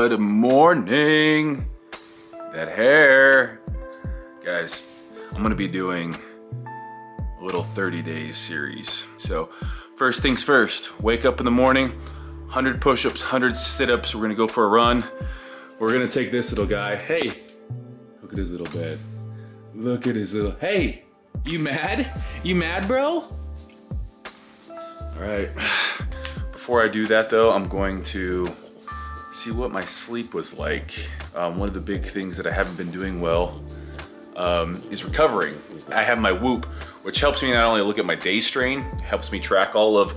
Good morning. That hair. Guys, I'm gonna be doing a little 30 days series. So first things first, wake up in the morning, 100 push-ups, 100 sit-ups. We're gonna go for a run. We're gonna take this little guy. Hey, look at his little bed. Look at his little, hey, you mad? You mad, bro? All right, before I do that though, I'm going to see what my sleep was like. One of the big things that I haven't been doing well is recovering. I have my Whoop, which helps me not only look at my day strain, helps me track all of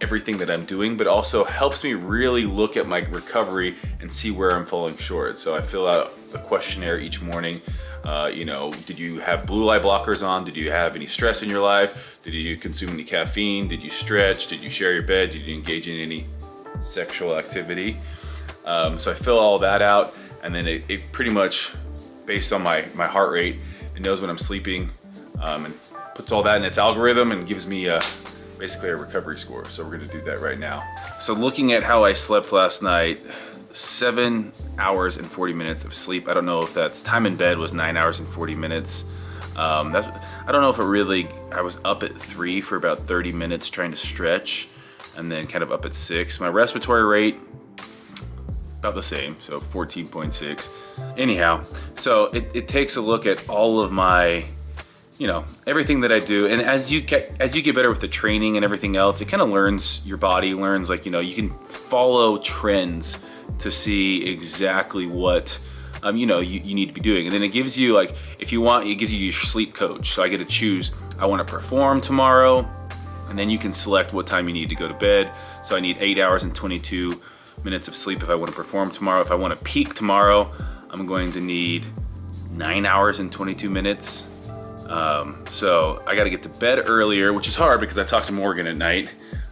everything that I'm doing, but also helps me really look at my recovery and see where I'm falling short. So I fill out the questionnaire each morning. You know, did you have blue light blockers on? Did you have any stress in your life? Did you consume any caffeine? Did you stretch? Did you share your bed? Did you engage in any sexual activity? So I fill all that out, and then it pretty much, based on my heart rate, it knows when I'm sleeping, and puts all that in its algorithm and gives me basically a recovery score. So we're gonna do that right now. So looking at how I slept last night, 7 hours and 40 minutes of sleep. I don't know if that's time in bed was 9 hours and 40 minutes. I don't know if it really, I was up at 3 for about 30 minutes trying to stretch, and then kind of up at 6. My respiratory rate, about the same, so 14.6. Anyhow, so it takes a look at all of my, you know, everything that I do, and as you get better with the training and everything else, it kind of learns, your body learns, like, you know, you can follow trends to see exactly what you know, you need to be doing. And then it gives you, like, if you want, it gives you your sleep coach. So I get to choose, I want to perform tomorrow, and then you can select what time you need to go to bed. So I need 8 hours and 22 minutes of sleep if I want to perform tomorrow. If I want to peak tomorrow, I'm going to need 9 hours and 22 minutes. So I got to get to bed earlier, which is hard because I talk to Morgan at night.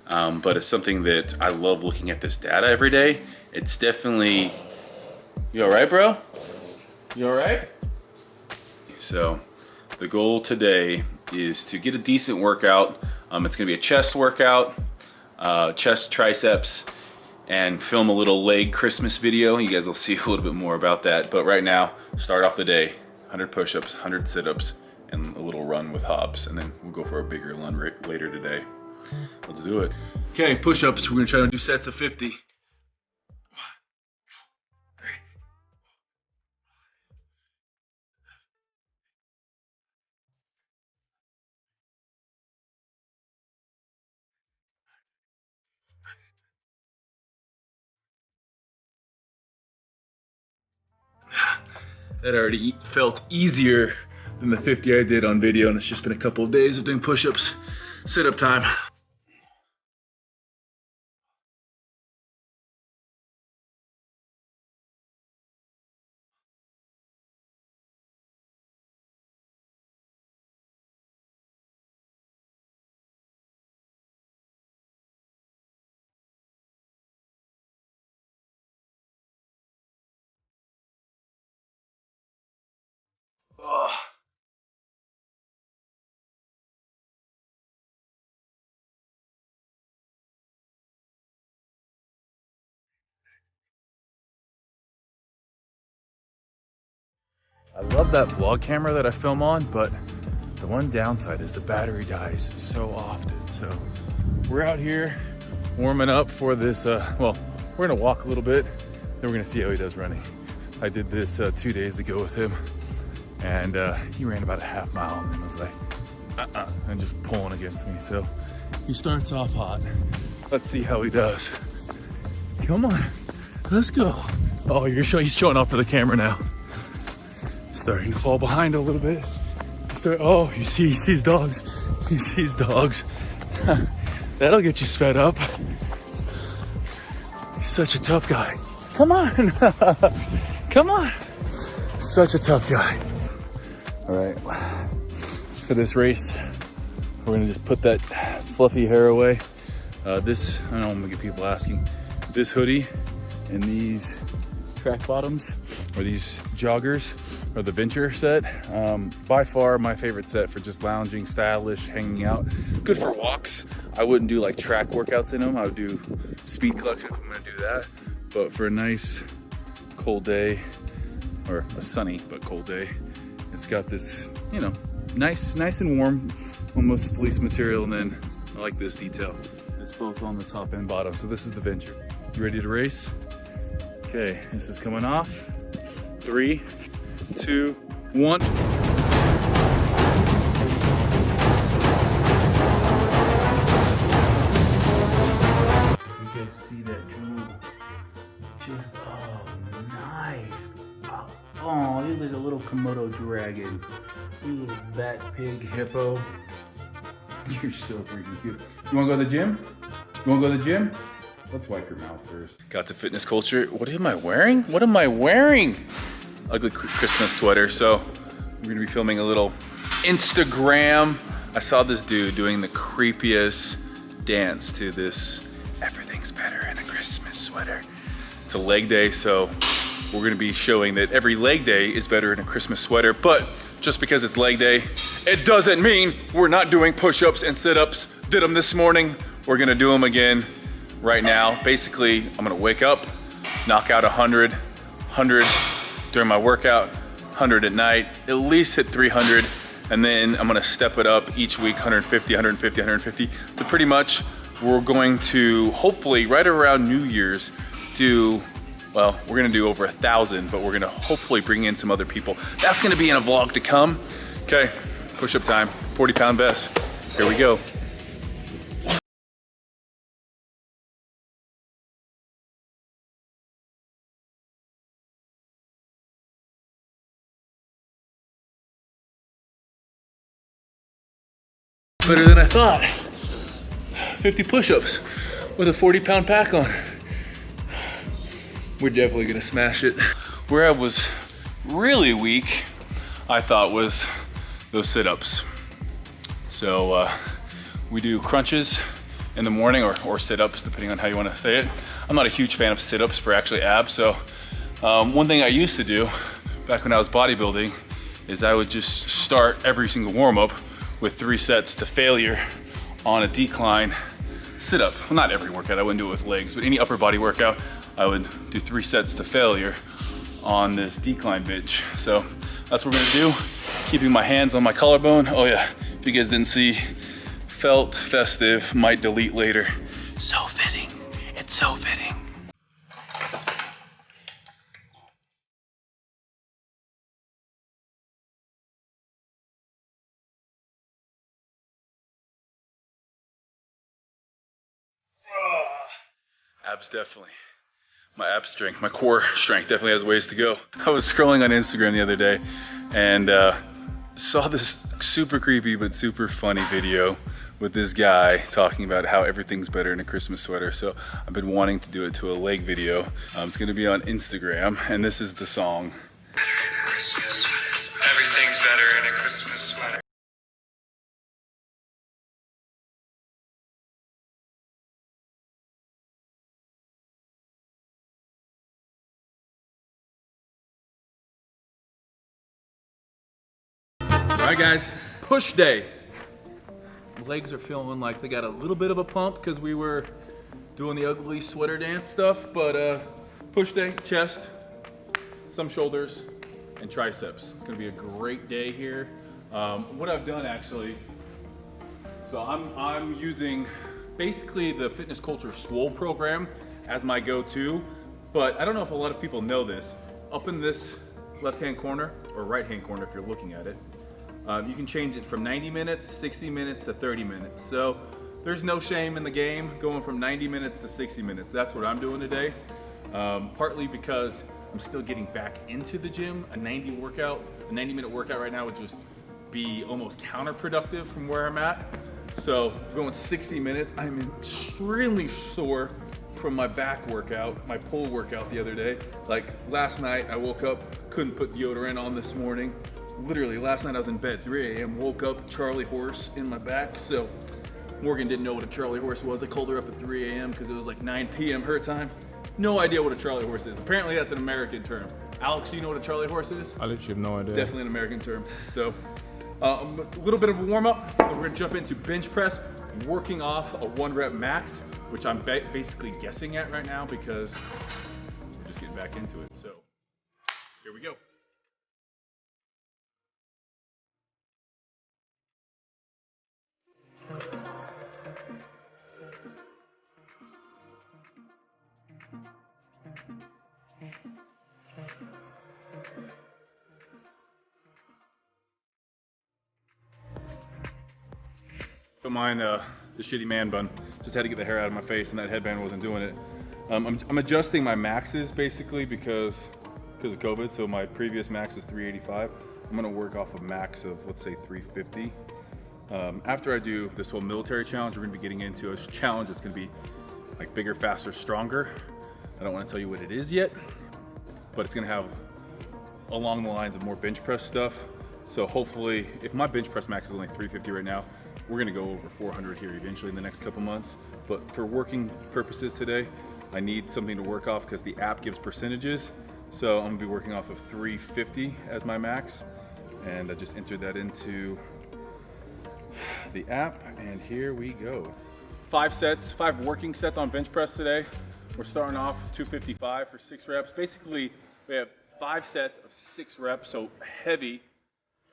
But it's something that I love, looking at this data every day. It's definitely, you all right, bro? You all right? So the goal today is to get a decent workout. It's gonna be a chest workout, chest, triceps, and film a little leg Christmas video. You guys will see a little bit more about that. But right now, start off the day, 100 push-ups, 100 sit-ups, and a little run with Hobbs. And then we'll go for a bigger run later today. Let's do it. Okay, push-ups. We're gonna try to do sets of 50. That already felt easier than the 50 I did on video, and it's just been a couple of days of doing push-ups. Sit-up time. Oh. I love that vlog camera that I film on, but the one downside is the battery dies so often. So we're out here warming up for this, well, we're gonna walk a little bit, then we're gonna see how he does running. I did this 2 days ago with him, and he ran about a half mile and then was like, and just pulling against me. So he starts off hot. Let's see how he does. Come on, let's go. Oh, he's showing off for the camera now. Starting to fall behind a little bit. Oh, he sees dogs. He sees dogs. That'll get you sped up. He's such a tough guy. Come on. Come on. Such a tough guy. All right, for this race, we're gonna just put that fluffy hair away. This, I don't know, I'm gonna get people asking, this hoodie and these track bottoms, or these joggers, or the Venture set. By far my favorite set for just lounging, stylish, hanging out. Good for walks. I wouldn't do like track workouts in them. I would do speed collection if I'm gonna do that. But for a nice cold day, or a sunny but cold day. It's got this, you know, nice and warm, almost fleece material, and then I like this detail. It's both on the top and bottom. So this is the Venture. You ready to race? Okay, this is coming off. 3, 2, 1. See that drool? Just, oh, nice. Oh, you look like a little Komodo dragon. You little bat pig hippo. You're so freaking cute. You wanna go to the gym? You wanna go to the gym? Let's wipe your mouth first. Got to Fitness Culture. What am I wearing? What am I wearing? Ugly Christmas sweater. So we're gonna be filming a little Instagram. I saw this dude doing the creepiest dance to this "Everything's better in a Christmas sweater." It's a leg day, so we're gonna be showing that every leg day is better in a Christmas sweater, but just because it's leg day, it doesn't mean we're not doing push-ups and sit-ups. Did them this morning, we're gonna do them again right now. Basically, I'm gonna wake up, knock out 100 during my workout, 100 at night, at least hit 300, and then I'm gonna step it up each week, 150, 150, 150, to pretty much we're going to, hopefully, right around New Year's, do, well, we're gonna do over 1,000, but we're gonna hopefully bring in some other people. That's gonna be in a vlog to come. Okay, push-up time, 40-pound vest. Here we go. Better than I thought. 50 push-ups with a 40-pound pack on. We're definitely gonna smash it. Where I was really weak, I thought, was those sit-ups. So we do crunches in the morning, or sit-ups, depending on how you wanna say it. I'm not a huge fan of sit-ups for actually abs, so one thing I used to do back when I was bodybuilding is I would just start every single warm-up with 3 sets to failure on a decline sit-up. Well, not every workout, I wouldn't do it with legs, but any upper body workout, I would do 3 sets to failure on this decline bench. So that's what we're gonna do. Keeping my hands on my collarbone. Oh yeah, if you guys didn't see, felt festive, might delete later. So fitting, it's so fitting. Abs definitely. My ab strength, my core strength definitely has ways to go. I was scrolling on Instagram the other day and saw this super creepy but super funny video with this guy talking about how everything's better in a Christmas sweater. So I've been wanting to do it to a leg video. It's gonna be on Instagram, and this is the song. Everything's better in a Christmas sweater. All right guys, push day. Legs are feeling like they got a little bit of a pump because we were doing the ugly sweater dance stuff, but push day, chest, some shoulders, and triceps. It's gonna be a great day here. What I've done actually, so I'm using basically the Fitness Culture Swole program as my go-to, but I don't know if a lot of people know this. Up in this left-hand corner, or right-hand corner if you're looking at it, you can change it from 90 minutes, 60 minutes to 30 minutes. So there's no shame in the game going from 90 minutes to 60 minutes. That's what I'm doing today. Partly because I'm still getting back into the gym. A 90-minute workout right now would just be almost counterproductive from where I'm at. So going 60 minutes, I'm extremely sore from my back workout, my pull workout the other day. Like last night, I woke up, couldn't put deodorant on this morning. Literally, last night I was in bed, 3 a.m., woke up, Charlie horse in my back. So Morgan didn't know what a Charlie horse was. I called her up at 3 a.m. because it was like 9 p.m. her time. No idea what a Charlie horse is. Apparently that's an American term. Alex, you know what a Charlie horse is? I literally have no idea. Definitely an American term. So a little bit of a warm up, and we're gonna jump into bench press, working off a 1-rep max, which I'm basically guessing at right now because we're just getting back into it. So Here we go. Don't mind the shitty man bun. Just had to get the hair out of my face and that headband wasn't doing it. I'm adjusting my maxes basically because of COVID. So my previous max is 385. I'm gonna work off a max of, let's say, 350. After I do this whole military challenge, we're gonna be getting into a challenge that's gonna be like bigger, faster, stronger. I don't wanna tell you what it is yet, but it's gonna have along the lines of more bench press stuff. So hopefully, if my bench press max is only 350 right now, we're gonna go over 400 here eventually in the next couple months. But for working purposes today, I need something to work off because the app gives percentages. So I'm gonna be working off of 350 as my max. And I just entered that into the app, and here we go. 5 sets, 5 working sets on bench press today. We're starting off 255 for 6 reps. Basically, we have 5 sets of 6 reps, so heavy,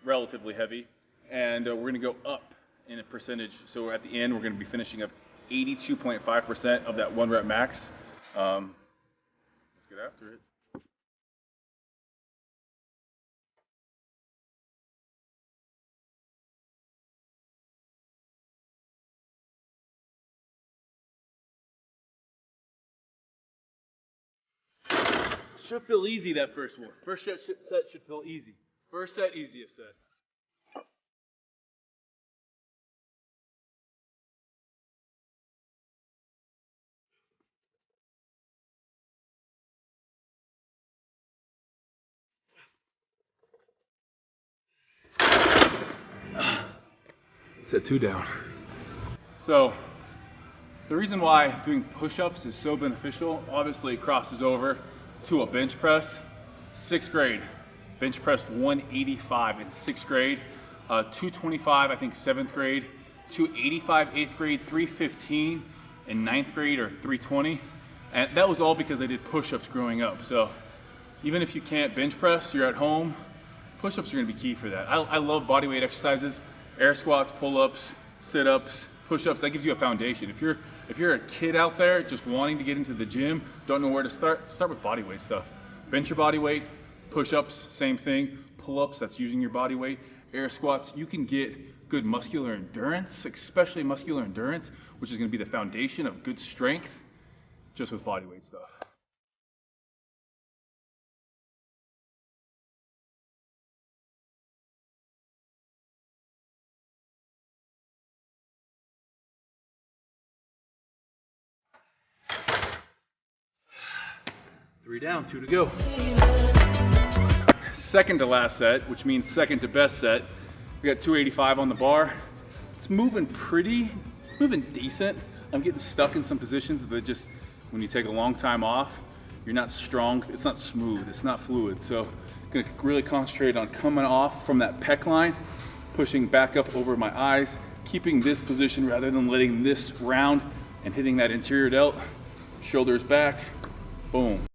relatively heavy, and we're gonna go up in a percentage. So at the end, we're gonna be finishing up 82.5% of that 1 rep max. Let's get after it. Should feel easy that first one. First set should feel easy. First set, easiest set. Set 2 down. So, the reason why doing push-ups is so beneficial, obviously it crosses over to a bench press. 6th grade, bench pressed 185 in 6th grade, 225 I think 7th grade, 285 8th grade, 315 in 9th grade or 320. And that was all because I did push-ups growing up. So even if you can't bench press, you're at home, push-ups are gonna be key for that. I love bodyweight exercises, air squats, pull-ups, sit-ups, push-ups. That gives you a foundation. If you're a kid out there just wanting to get into the gym, don't know where to start with bodyweight stuff. Bench your body weight, push-ups, same thing, pull-ups, that's using your body weight, air squats. You can get good muscular endurance, especially muscular endurance, which is gonna be the foundation of good strength, just with bodyweight stuff. Three down, 2 to go. Second to last set, which means second to best set. We got 285 on the bar. It's moving decent. I'm getting stuck in some positions that just, when you take a long time off, you're not strong, it's not smooth, it's not fluid. So I'm gonna really concentrate on coming off from that pec line, pushing back up over my eyes, keeping this position rather than letting this round and hitting that interior delt. Shoulders back, boom.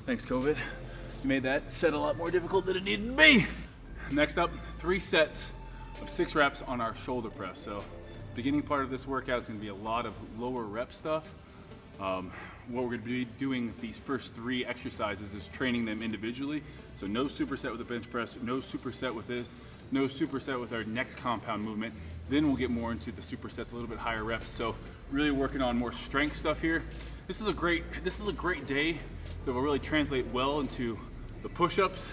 Thanks, COVID. You made that set a lot more difficult than it needed to be. Next up, 3 sets of 6 reps on our shoulder press. So beginning part of this workout is gonna be a lot of lower rep stuff. what we're going to be doing these first 3 exercises is training them individually. So no superset with the bench press, no superset with this, no superset with our next compound movement. Then we'll get more into the supersets, a little bit higher reps. So really working on more strength stuff here. This is a great day that will really translate well into the push-ups,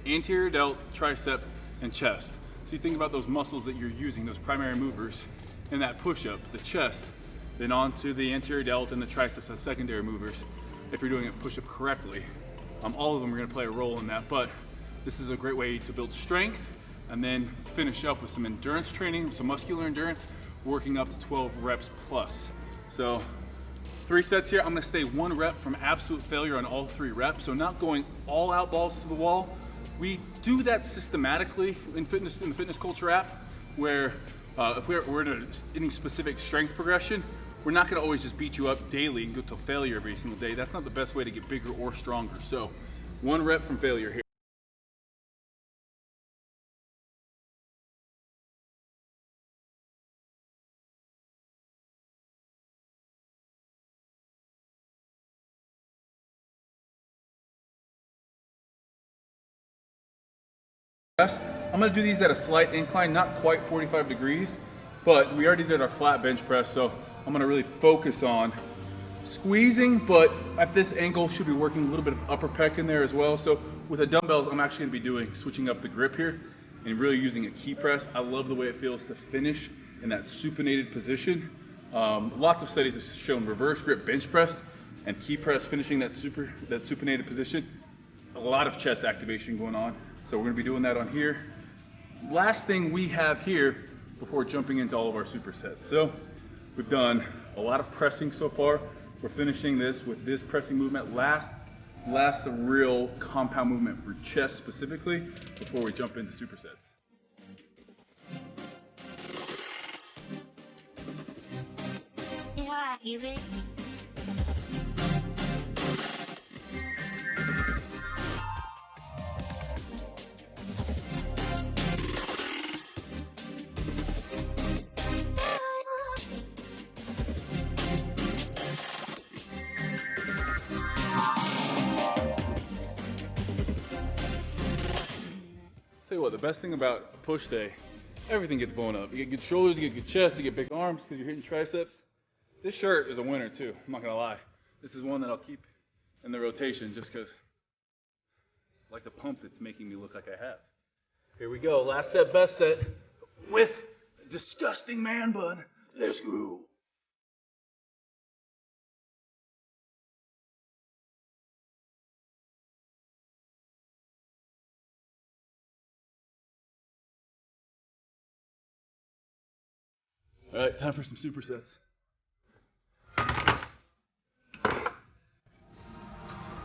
anterior delt, tricep, and chest. So you think about those muscles that you're using, those primary movers in that push-up, the chest, then onto the anterior delt and the triceps as secondary movers. If you're doing it push-up correctly, all of them are going to play a role in that. But this is a great way to build strength and then finish up with some endurance training, some muscular endurance, working up to 12 reps plus. So 3 sets here. I'm going to stay 1 rep from absolute failure on all 3 reps. So not going all out balls to the wall. We do that systematically in the fitness culture app, where if we're in any specific strength progression, we're not going to always just beat you up daily and go to failure every single day. That's not the best way to get bigger or stronger. So 1 rep from failure here. I'm going to do these at a slight incline, not quite 45 degrees, but we already did our flat bench press, so I'm going to really focus on squeezing, but at this angle should be working a little bit of upper pec in there as well. So with the dumbbells, I'm actually going to be switching up the grip here and really using a key press. I love the way it feels to finish in that supinated position. Lots of studies have shown reverse grip bench press and key press finishing that supinated position. A lot of chest activation going on. So we're going to be doing that on here. Last thing we have here before jumping into all of our supersets. So we've done a lot of pressing so far. We're finishing this with this pressing movement. Last real compound movement for chest specifically before we jump into supersets. Yeah, even. Tell you what, the best thing about a push day, everything gets blown up. You get good shoulders, you get good chest, you get big arms because you're hitting triceps. This shirt is a winner too, I'm not gonna lie. This is one that I'll keep in the rotation just because I like the pump that's making me look like I have. Here we go, last set, best set with disgusting man bun. Let's go. All right, time for some supersets.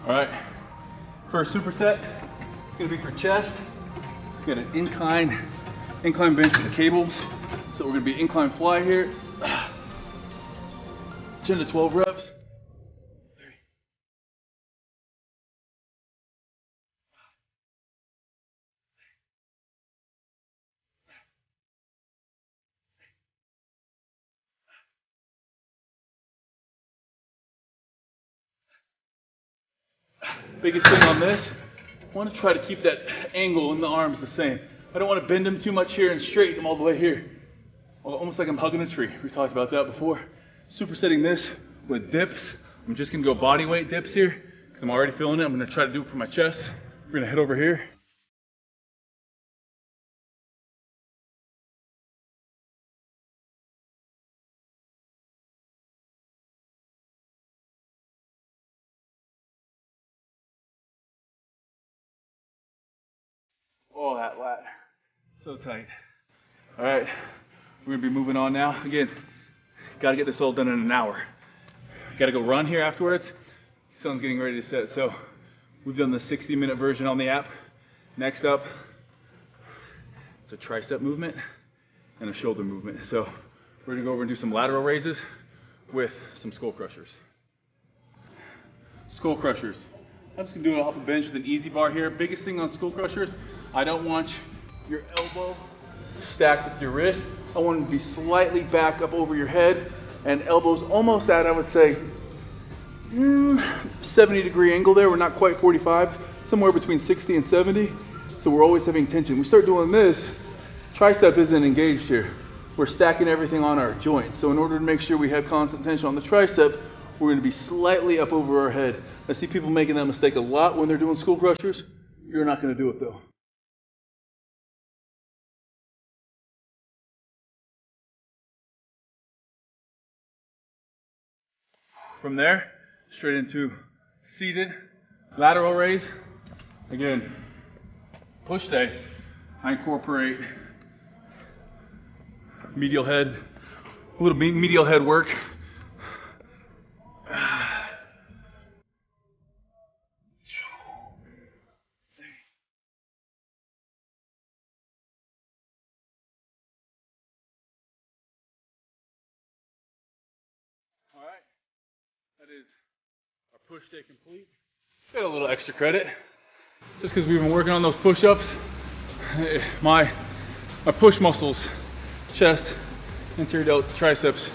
All right, first superset, it's gonna be for chest. We got an incline bench with the cables. So we're gonna be incline fly here. 10 to 12 reps. Biggest thing on this, I want to try to keep that angle in the arms the same. I don't want to bend them too much here and straighten them all the way here. Almost like I'm hugging a tree. We talked about that before. Supersetting this with dips. I'm just going to go body weight dips here because I'm already feeling it. I'm going to try to do it for my chest. We're going to head over here. Oh, that lat. So tight. All right, we're gonna be moving on now. Again, gotta get this all done in an hour. Gotta go run here afterwards. Sun's getting ready to set. So we've done the 60-minute version on the app. Next up, it's a tricep movement and a shoulder movement. So we're gonna go over and do some lateral raises with some skull crushers. Skull crushers. I'm just gonna do it off a bench with an easy bar here. Biggest thing on skull crushers, I don't want your elbow stacked with your wrist. I want them to be slightly back up over your head and elbows almost at, I would say, 70-degree angle there. We're not quite 45, somewhere between 60 and 70. So we're always having tension. We start doing this, tricep isn't engaged here. We're stacking everything on our joints. So in order to make sure we have constant tension on the tricep, we're gonna be slightly up over our head. I see people making that mistake a lot when they're doing school crushers. You're not gonna do it though. From there, straight into seated lateral raise. Again, push day. I incorporate medial head, a little medial head work. All right, that is our push day complete. Got a little extra credit, just because we've been working on those push-ups. My push muscles, chest, anterior delt, triceps,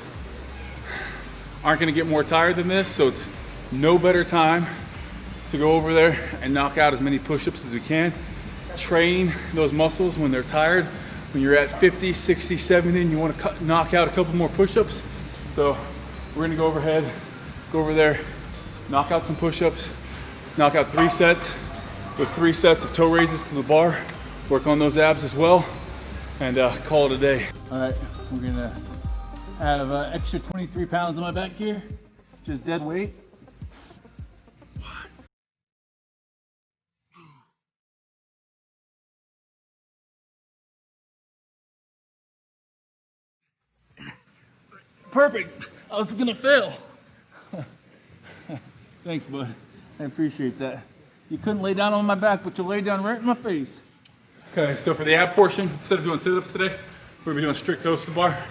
aren't gonna get more tired than this, so it's no better time to go over there and knock out as many push-ups as we can. Train those muscles when they're tired. When you're at 50, 60, 70, and you wanna knock out a couple more push-ups. So we're gonna go overhead, go over there, knock out some push-ups, knock out 3 sets with 3 sets of toe raises to the bar, work on those abs as well, and call it a day. All right, we're gonna have extra 23 pounds on my back here, just dead weight. Perfect, I was gonna fail. Thanks, bud, I appreciate that. You couldn't lay down on my back, but you laid down right in my face. Okay, so for the ab portion, instead of doing sit-ups today, we're gonna be doing strict toes to bar.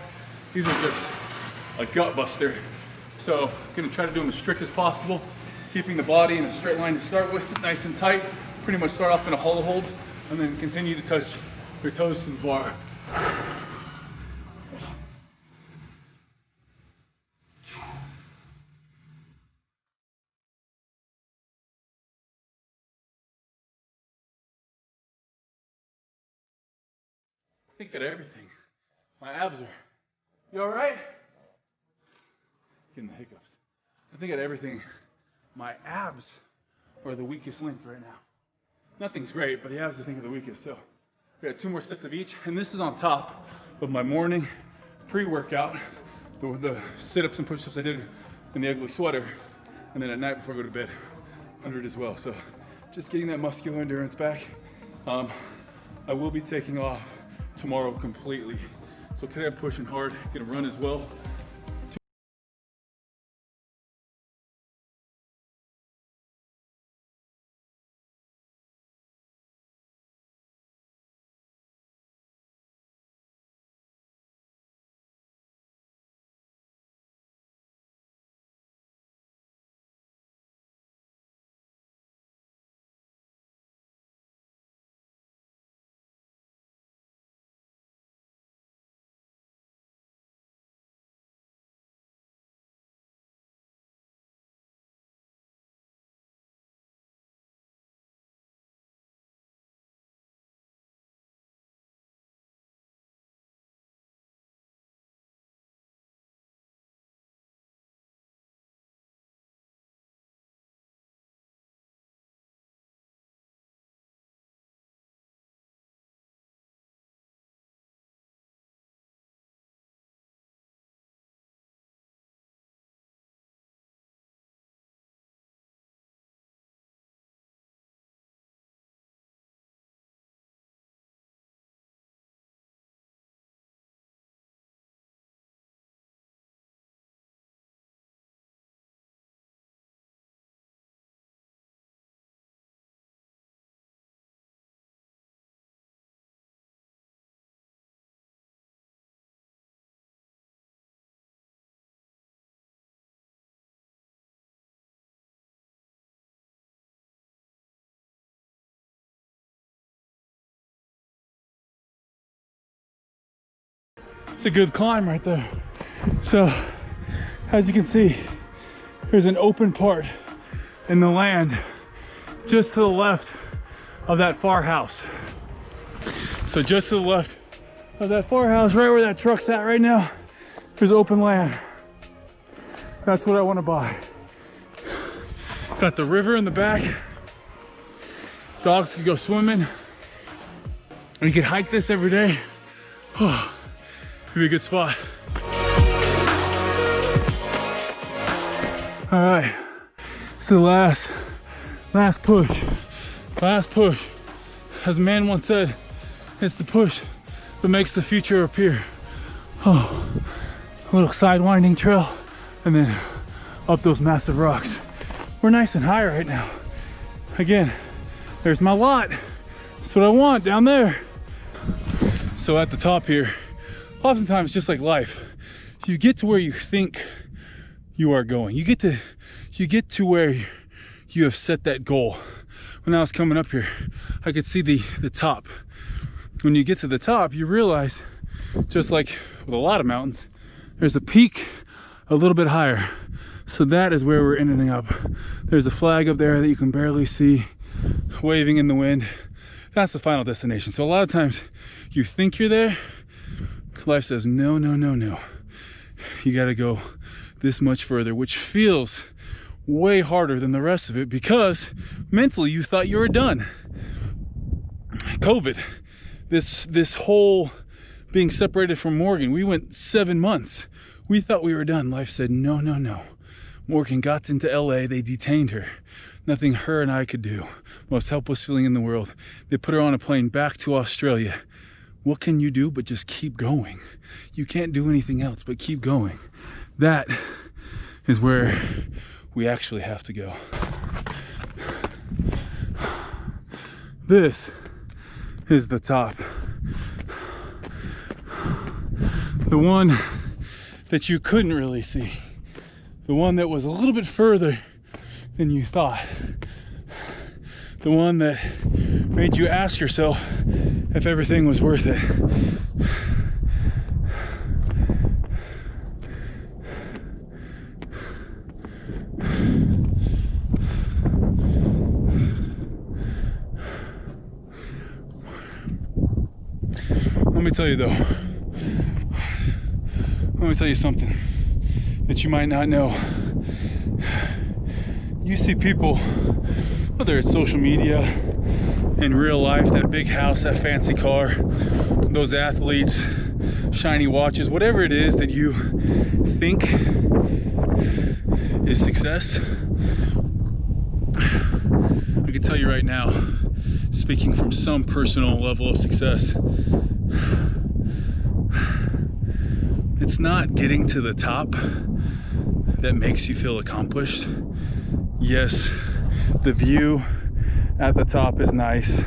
These are just a gut buster. So I'm gonna try to do them as strict as possible, keeping the body in a straight line to start with, nice and tight. Pretty much start off in a hollow hold, and then continue to touch your toes to the bar. I think at everything. My abs are, you all right? Getting the hiccups. I think at everything, my abs are the weakest link right now. Nothing's great, but the abs I think are the weakest. So we got 2 more sets of each, and this is on top of my morning pre-workout, the sit-ups and push-ups I did in the ugly sweater, and then at night before I go to bed, under it as well. So just getting that muscular endurance back. I will be taking off tomorrow completely. So today I'm pushing hard, gonna run as well. It's a good climb right there. So, as you can see, there's an open part in the land just to the left of that far house. So just to the left of that far house, right where that truck's at right now, there's open land. That's what I want to buy. Got the river in the back. Dogs can go swimming. We could hike this every day. Oh, it'd be a good spot. All right, so last push. As a man once said, it's the push that makes the future appear. Oh, a little side winding trail and then up those massive rocks. We're nice and high right now. Again, there's my lot. That's what I want down there. So at the top here, oftentimes just like life, you get to where you think you are going. You get to where you have set that goal. When I was coming up here, I could see the top. When you get to the top, you realize, just like with a lot of mountains, there's a peak a little bit higher. So that is where we're ending up. There's a flag up there that you can barely see waving in the wind. That's the final destination. So a lot of times you think you're there, life says no. You gotta go this much further, which feels way harder than the rest of it because mentally you thought you were done. COVID, this whole being separated from Morgan, we went 7 months. We thought we were done. Life said no. Morgan got into LA, they detained her. Nothing her and I could do. Most helpless feeling in the world. They put her on a plane back to Australia. What can you do but just keep going? You can't do anything else but keep going. That is where we actually have to go. This is the top. The one that you couldn't really see. The one that was a little bit further than you thought. The one that made you ask yourself if everything was worth it. Let me tell you though, let me tell you something that you might not know. You see people, whether it's social media, in real life, that big house, that fancy car, those athletes, shiny watches, whatever it is that you think is success. I can tell you right now, speaking from some personal level of success, it's not getting to the top that makes you feel accomplished. Yes, the view at the top is nice.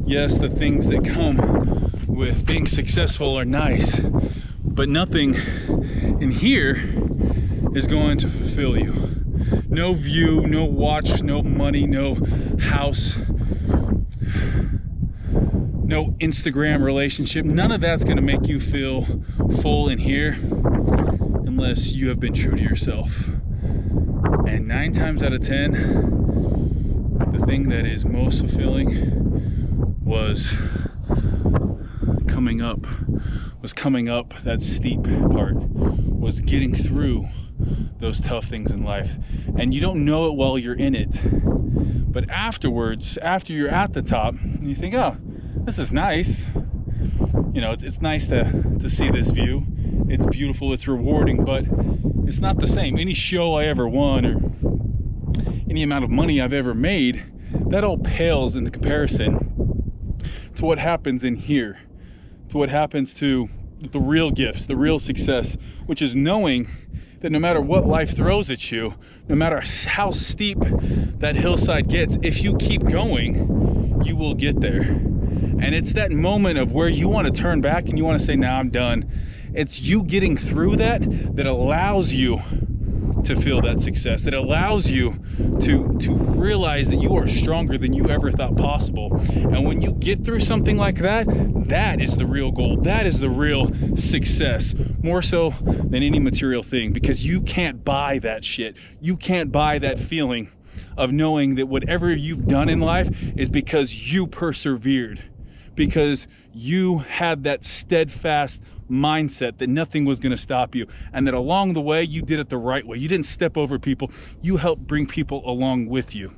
Yes, the things that come with being successful are nice, but nothing in here is going to fulfill you. No view, no watch, no money, no house, no Instagram relationship. None of that's going to make you feel full in here unless you have been true to yourself. And 9 times out of 10, the thing that is most fulfilling was coming up that steep part, was getting through those tough things in life. And you don't know it while you're in it, but afterwards, after you're at the top, you think, oh, this is nice. You know, it's nice to see this view. It's beautiful, it's rewarding, but it's not the same. Any show I ever won or any amount of money I've ever made, that all pales in the comparison to what happens in here, to what happens to the real gifts, the real success, which is knowing that no matter what life throws at you, no matter how steep that hillside gets, if you keep going, you will get there. And it's that moment of where you want to turn back and you want to say, nah, I'm done. It's you getting through that allows you to feel that success, that allows you to realize that you are stronger than you ever thought possible. And when you get through something like that, that is the real goal. That is the real success, more so than any material thing, because you can't buy that shit. You can't buy that feeling of knowing that whatever you've done in life is because you persevered, because you had that steadfast mindset that nothing was going to stop you, and that along the way you did it the right way. You didn't step over people. You helped bring people along with you.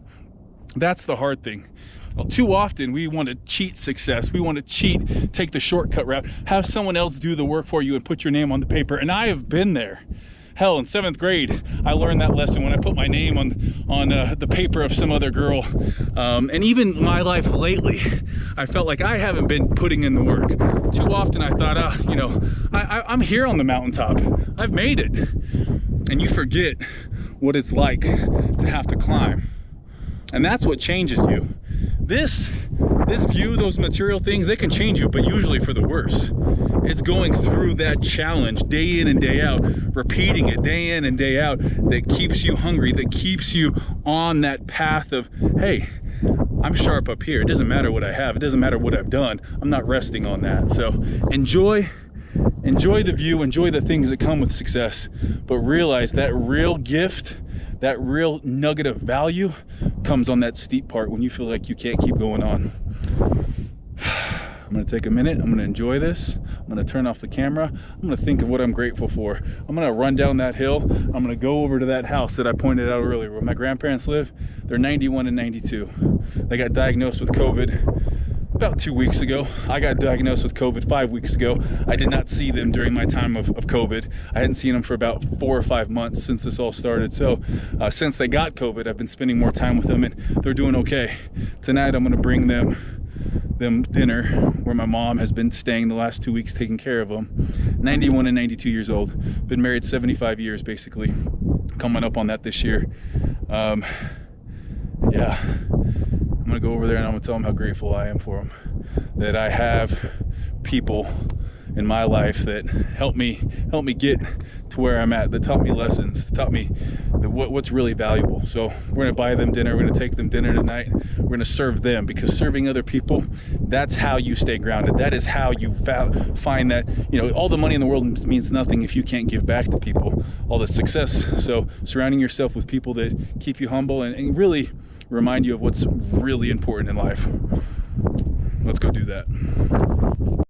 That's the hard thing. Well, too often we want to cheat success. We want to cheat, take the shortcut route, have someone else do the work for you and put your name on the paper. And I have been there. Hell, in 7th grade, I learned that lesson when I put my name on the paper of some other girl. And even my life lately, I felt like I haven't been putting in the work. Too often I thought, I'm here on the mountaintop. I've made it. And you forget what it's like to have to climb. And that's what changes you. This view, those material things, they can change you, but usually for the worse. It's going through that challenge day in and day out, repeating it day in and day out, that keeps you hungry, that keeps you on that path of, hey, I'm sharp up here. It doesn't matter what I have. It doesn't matter what I've done. I'm not resting on that. So enjoy the view, enjoy the things that come with success, but realize that real gift, that real nugget of value comes on that steep part when you feel like you can't keep going on. I'm gonna take a minute, I'm gonna enjoy this, I'm gonna turn off the camera, I'm gonna think of what I'm grateful for. I'm gonna run down that hill, I'm gonna go over to that house that I pointed out earlier where my grandparents live. They're 91 and 92. They got diagnosed with COVID about 2 weeks ago. I got diagnosed with COVID 5 weeks ago. I did not see them during my time of COVID. I hadn't seen them for about 4 or 5 months since this all started. So since they got COVID, I've been spending more time with them, and they're doing okay. Tonight I'm gonna bring them dinner where my mom has been staying the last 2 weeks taking care of them. 91 and 92 years old. Been married 75 years basically. Coming up on that this year. Yeah. I'm gonna go over there and I'm gonna tell them how grateful I am for them. That I have people in my life that help me get to where I'm at, that taught me lessons, that taught me what's really valuable. So we're gonna buy them dinner, we're gonna take them dinner tonight, we're gonna serve them, because serving other people, that's how you stay grounded. That is how you find that, all the money in the world means nothing if you can't give back to people, all the success. So surrounding yourself with people that keep you humble and really remind you of what's really important in life. Let's go do that.